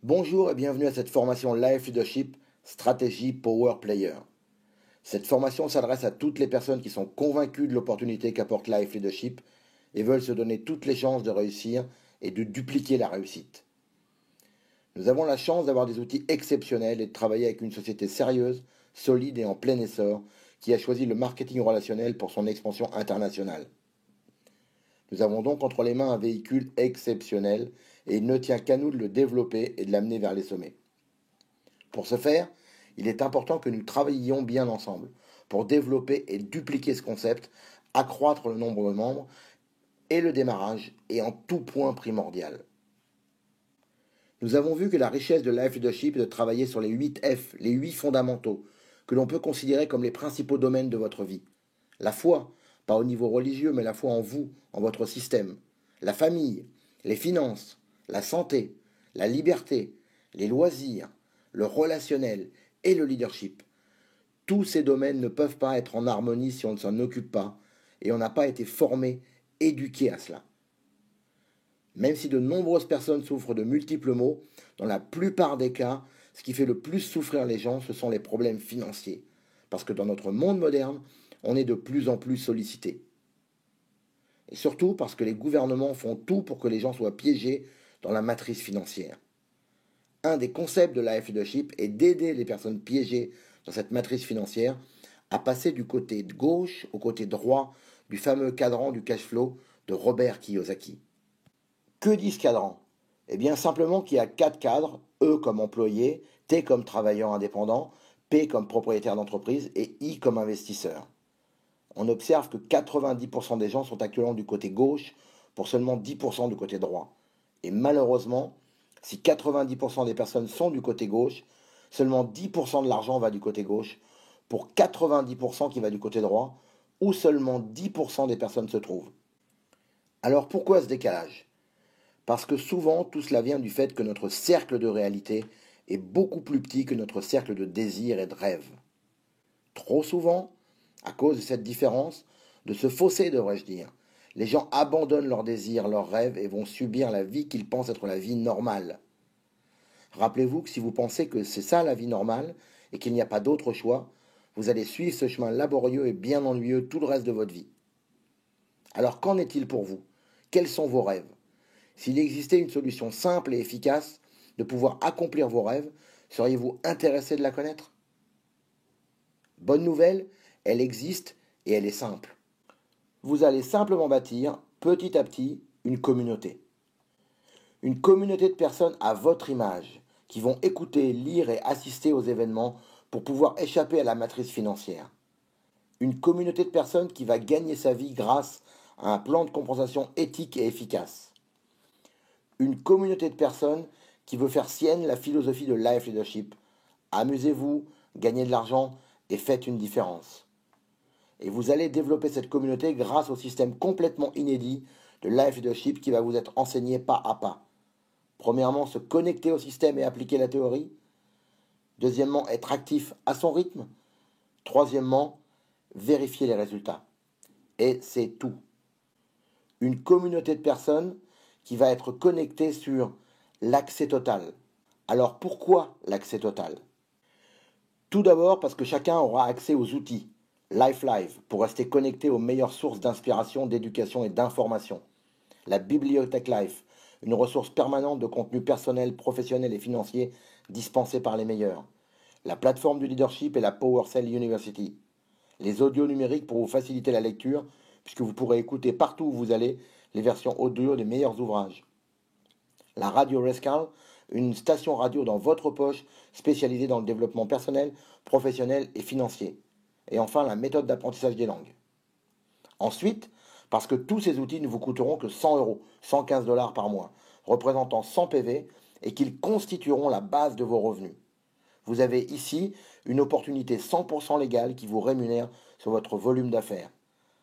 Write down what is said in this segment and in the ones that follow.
Bonjour et bienvenue à cette formation Life Leadership Stratégie Power Player. Cette formation s'adresse à toutes les personnes qui sont convaincues de l'opportunité qu'apporte Life Leadership et veulent se donner toutes les chances de réussir et de dupliquer la réussite. Nous avons la chance d'avoir des outils exceptionnels et de travailler avec une société sérieuse, solide et en plein essor qui a choisi le marketing relationnel pour son expansion internationale. Nous avons donc entre les mains un véhicule exceptionnel et il ne tient qu'à nous de le développer et de l'amener vers les sommets. Pour ce faire, il est important que nous travaillions bien ensemble pour développer et dupliquer ce concept, accroître le nombre de membres et le démarrage est en tout point primordial. Nous avons vu que la richesse de Life Leadership est de travailler sur les 8 F, les 8 fondamentaux, que l'on peut considérer comme les principaux domaines de votre vie. La foi, pas au niveau religieux, mais la foi en vous, en votre système. La famille, les finances, la santé, la liberté, les loisirs, le relationnel et le leadership. Tous ces domaines ne peuvent pas être en harmonie si on ne s'en occupe pas et on n'a pas été formé, éduqué à cela. Même si de nombreuses personnes souffrent de multiples maux, dans la plupart des cas, ce qui fait le plus souffrir les gens, ce sont les problèmes financiers. Parce que dans notre monde moderne, on est de plus en plus sollicité. Et surtout parce que les gouvernements font tout pour que les gens soient piégés dans la matrice financière. Un des concepts de Life Leadership est d'aider les personnes piégées dans cette matrice financière à passer du côté gauche au côté droit du fameux cadran du cash flow de Robert Kiyosaki. Que dit ce cadran? Eh bien simplement qu'il y a 4 cadres, E comme employé, T comme travailleur indépendant, P comme propriétaire d'entreprise et I comme investisseur. On observe que 90% des gens sont actuellement du côté gauche pour seulement 10% du côté droit. Et malheureusement, si 90% des personnes sont du côté gauche, seulement 10% de l'argent va du côté gauche pour 90% qui va du côté droit, où seulement 10% des personnes se trouvent. Alors pourquoi ce décalage? Parce que souvent tout cela vient du fait que notre cercle de réalité est beaucoup plus petit que notre cercle de désir et de rêve. Trop souvent, à cause de cette différence, de ce fossé devrais-je dire, les gens abandonnent leurs désirs, leurs rêves et vont subir la vie qu'ils pensent être la vie normale. Rappelez-vous que si vous pensez que c'est ça la vie normale et qu'il n'y a pas d'autre choix, vous allez suivre ce chemin laborieux et bien ennuyeux tout le reste de votre vie. Alors qu'en est-il pour vous? Quels sont vos rêves? S'il existait une solution simple et efficace de pouvoir accomplir vos rêves, seriez-vous intéressé de la connaître? Bonne nouvelle, elle existe et elle est simple. Vous allez simplement bâtir, petit à petit, une communauté. Une communauté de personnes à votre image, qui vont écouter, lire et assister aux événements pour pouvoir échapper à la matrice financière. Une communauté de personnes qui va gagner sa vie grâce à un plan de compensation éthique et efficace. Une communauté de personnes qui veut faire sienne la philosophie de Life Leadership. Amusez-vous, gagnez de l'argent et faites une différence. Et vous allez développer cette communauté grâce au système complètement inédit de Life Leadership qui va vous être enseigné pas à pas. Premièrement, se connecter au système et appliquer la théorie. Deuxièmement, être actif à son rythme. Troisièmement, vérifier les résultats. Et c'est tout. Une communauté de personnes qui va être connectée sur l'accès total. Alors pourquoi l'accès total? Tout d'abord parce que chacun aura accès aux outils Live pour rester connecté aux meilleures sources d'inspiration, d'éducation et d'information. La bibliothèque Life, une ressource permanente de contenu personnel, professionnel et financier dispensé par les meilleurs. La plateforme du leadership et la PowerCell University. Les audios numériques pour vous faciliter la lecture, puisque vous pourrez écouter partout où vous allez les versions audio des meilleurs ouvrages. La Radio Rescal, une station radio dans votre poche spécialisée dans le développement personnel, professionnel et financier. Et enfin, la méthode d'apprentissage des langues. Ensuite, parce que tous ces outils ne vous coûteront que 100 euros, 115 dollars par mois, représentant 100 PV, et qu'ils constitueront la base de vos revenus. Vous avez ici une opportunité 100% légale qui vous rémunère sur votre volume d'affaires.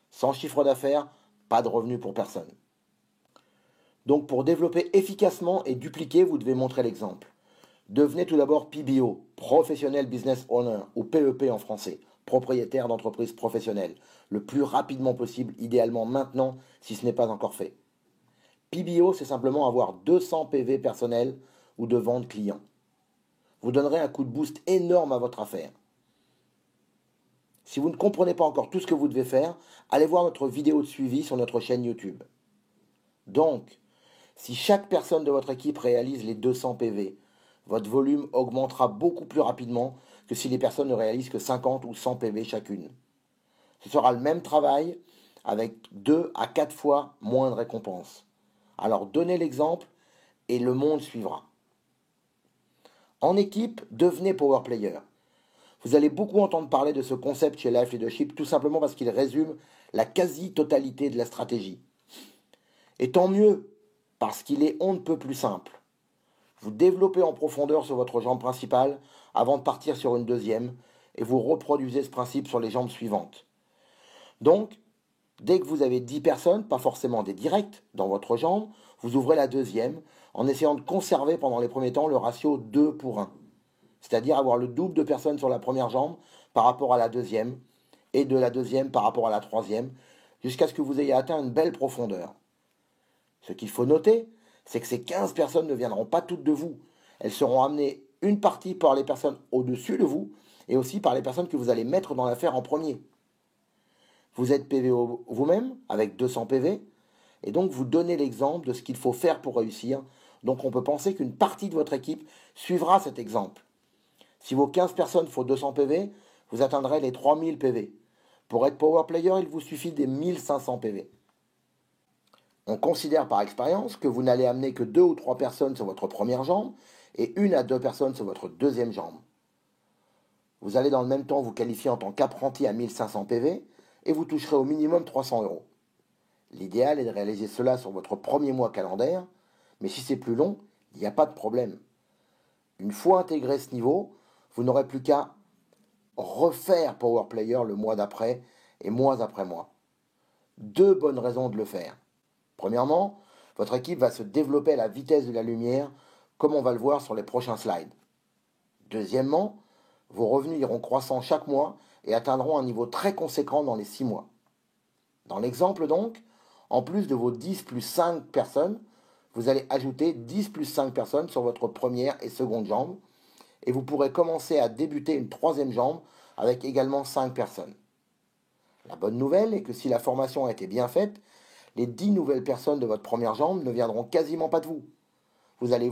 Sans chiffre d'affaires, pas de revenus pour personne. Donc pour développer efficacement et dupliquer, vous devez montrer l'exemple. Devenez tout d'abord PBO, Professional Business Owner, ou PEP en français, propriétaire d'entreprise professionnelle, le plus rapidement possible, idéalement maintenant, si ce n'est pas encore fait. PBO, c'est simplement avoir 200 PV personnels ou de vente client. Vous donnerez un coup de boost énorme à votre affaire. Si vous ne comprenez pas encore tout ce que vous devez faire, allez voir notre vidéo de suivi sur notre chaîne YouTube. Donc, si chaque personne de votre équipe réalise les 200 PV, votre volume augmentera beaucoup plus rapidement que si les personnes ne réalisent que 50 ou 100 PV chacune. Ce sera le même travail avec 2 à 4 fois moins de récompenses. Alors donnez l'exemple et le monde suivra. En équipe, devenez power player. Vous allez beaucoup entendre parler de ce concept chez Life Leadership tout simplement parce qu'il résume la quasi-totalité de la stratégie. Et tant mieux, parce qu'il est on ne peut plus simple. Vous développez en profondeur sur votre jambe principale avant de partir sur une deuxième et vous reproduisez ce principe sur les jambes suivantes. Donc, dès que vous avez 10 personnes, pas forcément des directs, dans votre jambe, vous ouvrez la deuxième en essayant de conserver pendant les premiers temps le ratio 2 pour 1. C'est-à-dire avoir le double de personnes sur la première jambe par rapport à la deuxième et de la deuxième par rapport à la troisième jusqu'à ce que vous ayez atteint une belle profondeur. Ce qu'il faut noter, c'est que ces 15 personnes ne viendront pas toutes de vous. Elles seront amenées une partie par les personnes au-dessus de vous et aussi par les personnes que vous allez mettre dans l'affaire en premier. Vous êtes PVO vous-même avec 200 PV et donc vous donnez l'exemple de ce qu'il faut faire pour réussir. Donc on peut penser qu'une partie de votre équipe suivra cet exemple. Si vos 15 personnes font 200 PV, vous atteindrez les 3000 PV. Pour être power player, il vous suffit des 1500 PV. On considère par expérience que vous n'allez amener que 2 ou 3 personnes sur votre première jambe et 1 à 2 personnes sur votre deuxième jambe. Vous allez dans le même temps vous qualifier en tant qu'apprenti à 1500 PV et vous toucherez au minimum 300 €. L'idéal est de réaliser cela sur votre premier mois calendaire, mais si c'est plus long, il n'y a pas de problème. Une fois intégré ce niveau, vous n'aurez plus qu'à refaire Power Player le mois d'après et mois après mois. 2 bonnes raisons de le faire. Premièrement, votre équipe va se développer à la vitesse de la lumière, comme on va le voir sur les prochains slides. Deuxièmement, vos revenus iront croissant chaque mois et atteindront un niveau très conséquent dans les 6 mois. Dans l'exemple donc, en plus de vos 10 plus 5 personnes, vous allez ajouter 10 plus 5 personnes sur votre première et seconde jambe, et vous pourrez commencer à débuter une troisième jambe avec également 5 personnes. La bonne nouvelle est que si la formation a été bien faite, les 10 nouvelles personnes de votre première jambe ne viendront quasiment pas de vous. Vous allez,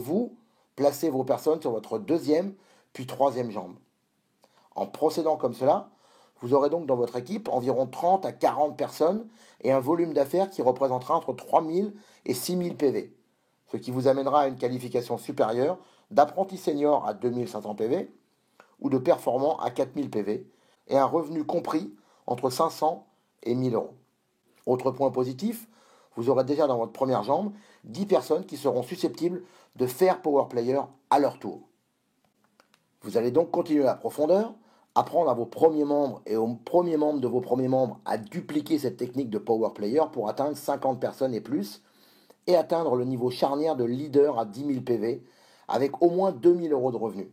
placer vos personnes sur votre deuxième puis troisième jambe. En procédant comme cela, vous aurez donc dans votre équipe environ 30 à 40 personnes et un volume d'affaires qui représentera entre 3000 et 6000 PV, ce qui vous amènera à une qualification supérieure d'apprenti senior à 2500 PV ou de performant à 4000 PV et un revenu compris entre 500 et 1000 €. Autre point positif, vous aurez déjà dans votre première jambe 10 personnes qui seront susceptibles de faire Power Player à leur tour. Vous allez donc continuer la profondeur, apprendre à vos premiers membres et aux premiers membres de vos premiers membres à dupliquer cette technique de Power Player pour atteindre 50 personnes et plus, et atteindre le niveau charnière de leader à 10 000 PV avec au moins 2000 € de revenus.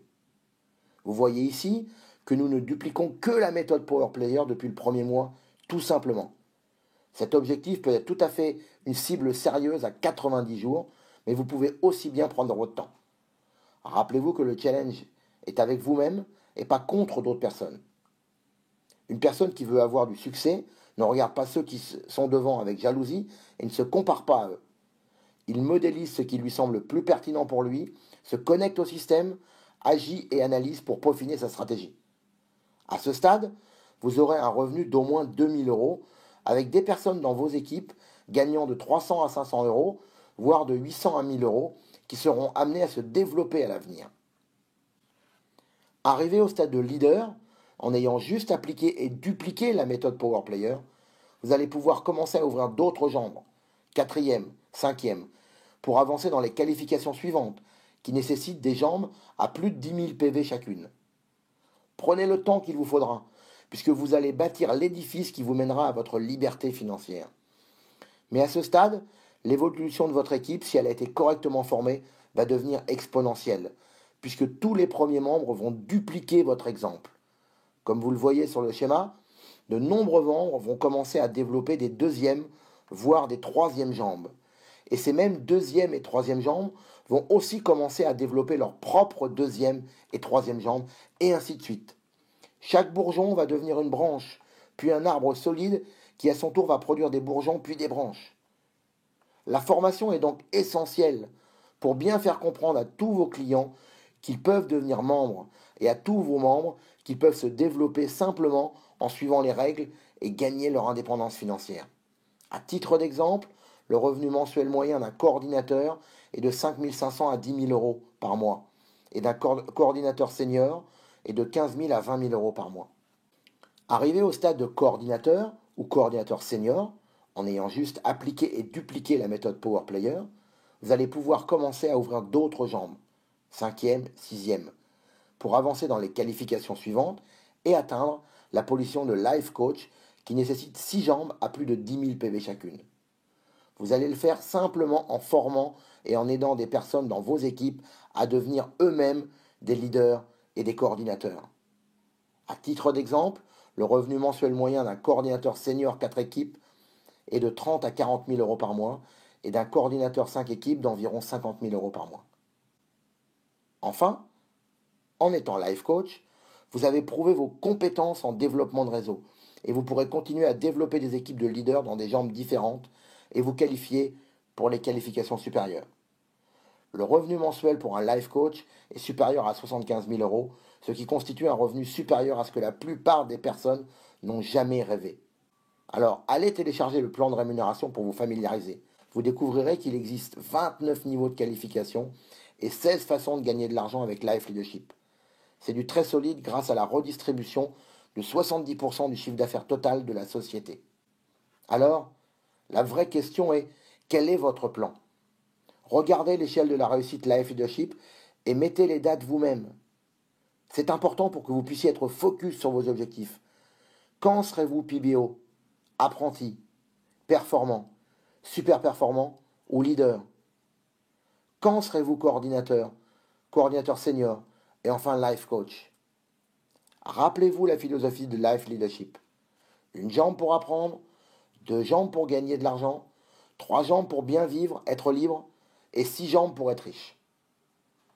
Vous voyez ici que nous ne dupliquons que la méthode Power Player depuis le premier mois, tout simplement. Cet objectif peut être tout à fait une cible sérieuse à 90 jours, mais vous pouvez aussi bien prendre votre temps. Rappelez-vous que le challenge est avec vous-même et pas contre d'autres personnes. Une personne qui veut avoir du succès ne regarde pas ceux qui sont devant avec jalousie et ne se compare pas à eux. Il modélise ce qui lui semble le plus pertinent pour lui, se connecte au système, agit et analyse pour peaufiner sa stratégie. À ce stade, vous aurez un revenu d'au moins 2000 € avec des personnes dans vos équipes gagnant de 300 à 500 €, voire de 800 à 1000 € qui seront amenés à se développer à l'avenir. Arrivé au stade de leader, en ayant juste appliqué et dupliqué la méthode Power Player, vous allez pouvoir commencer à ouvrir d'autres jambes, 4e, 5e, pour avancer dans les qualifications suivantes, qui nécessitent des jambes à plus de 10 000 PV chacune. Prenez le temps qu'il vous faudra, puisque vous allez bâtir l'édifice qui vous mènera à votre liberté financière. Mais à ce stade, l'évolution de votre équipe, si elle a été correctement formée, va devenir exponentielle, puisque tous les premiers membres vont dupliquer votre exemple. Comme vous le voyez sur le schéma, de nombreux membres vont commencer à développer des deuxièmes, voire des troisièmes jambes. Et ces mêmes deuxième et troisième jambes vont aussi commencer à développer leur propre deuxième et troisième jambe, et ainsi de suite. Chaque bourgeon va devenir une branche, puis un arbre solide qui à son tour va produire des bourgeons puis des branches. La formation est donc essentielle pour bien faire comprendre à tous vos clients qu'ils peuvent devenir membres et à tous vos membres qu'ils peuvent se développer simplement en suivant les règles et gagner leur indépendance financière. À titre d'exemple, le revenu mensuel moyen d'un coordinateur est de 5 500 à 10 000 euros par mois et d'un coordinateur senior est de 15 000 à 20 000 euros par mois. Arrivé au stade de coordinateur ou coordinateur senior, en ayant juste appliqué et dupliqué la méthode Power Player, vous allez pouvoir commencer à ouvrir d'autres jambes, 5e, 6e, pour avancer dans les qualifications suivantes et atteindre la position de Life Coach qui nécessite 6 jambes à plus de 10 000 PV chacune. Vous allez le faire simplement en formant et en aidant des personnes dans vos équipes à devenir eux-mêmes des leaders et des coordinateurs. À titre d'exemple, le revenu mensuel moyen d'un coordinateur senior 4 équipes est de 30 à 40 000 euros par mois et d'un coordinateur 5 équipes d'environ 50 000 euros par mois. Enfin, en étant life coach, vous avez prouvé vos compétences en développement de réseau et vous pourrez continuer à développer des équipes de leaders dans des jambes différentes et vous qualifier pour les qualifications supérieures. Le revenu mensuel pour un life coach est supérieur à 75 000 euros, ce qui constitue un revenu supérieur à ce que la plupart des personnes n'ont jamais rêvé. Alors, allez télécharger le plan de rémunération pour vous familiariser. Vous découvrirez qu'il existe 29 niveaux de qualification et 16 façons de gagner de l'argent avec Life Leadership. C'est du très solide grâce à la redistribution de 70% du chiffre d'affaires total de la société. Alors, la vraie question est, quel est votre plan ? Regardez l'échelle de la réussite Life Leadership et mettez les dates vous-même. C'est important pour que vous puissiez être focus sur vos objectifs. Quand serez-vous PBO, apprenti, performant, super performant ou leader? Quand serez-vous coordinateur, coordinateur senior et enfin life coach? Rappelez-vous la philosophie de Life Leadership. Une jambe pour apprendre, 2 jambes pour gagner de l'argent, 3 jambes pour bien vivre, être libre, et 6 jambes pour être riche.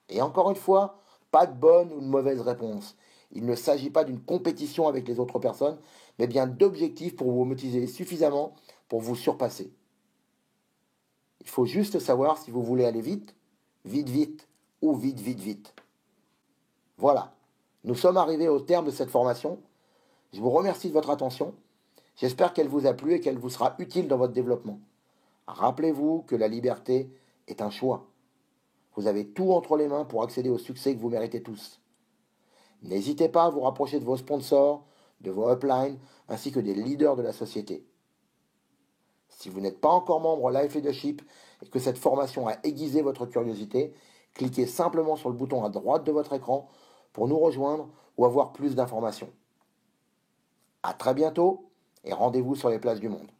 Et encore une fois, pas de bonne ou de mauvaise réponse. Il ne s'agit pas d'une compétition avec les autres personnes, mais bien d'objectifs pour vous motiver suffisamment pour vous surpasser. Il faut juste savoir si vous voulez aller vite, vite, vite, ou vite, vite, vite. Voilà, nous sommes arrivés au terme de cette formation. Je vous remercie de votre attention. J'espère qu'elle vous a plu et qu'elle vous sera utile dans votre développement. Rappelez-vous que la liberté est un choix. Vous avez tout entre les mains pour accéder au succès que vous méritez tous. N'hésitez pas à vous rapprocher de vos sponsors, de vos uplines, ainsi que des leaders de la société. Si vous n'êtes pas encore membre Life Leadership et que cette formation a aiguisé votre curiosité, cliquez simplement sur le bouton à droite de votre écran pour nous rejoindre ou avoir plus d'informations. À très bientôt et rendez-vous sur les plages du monde.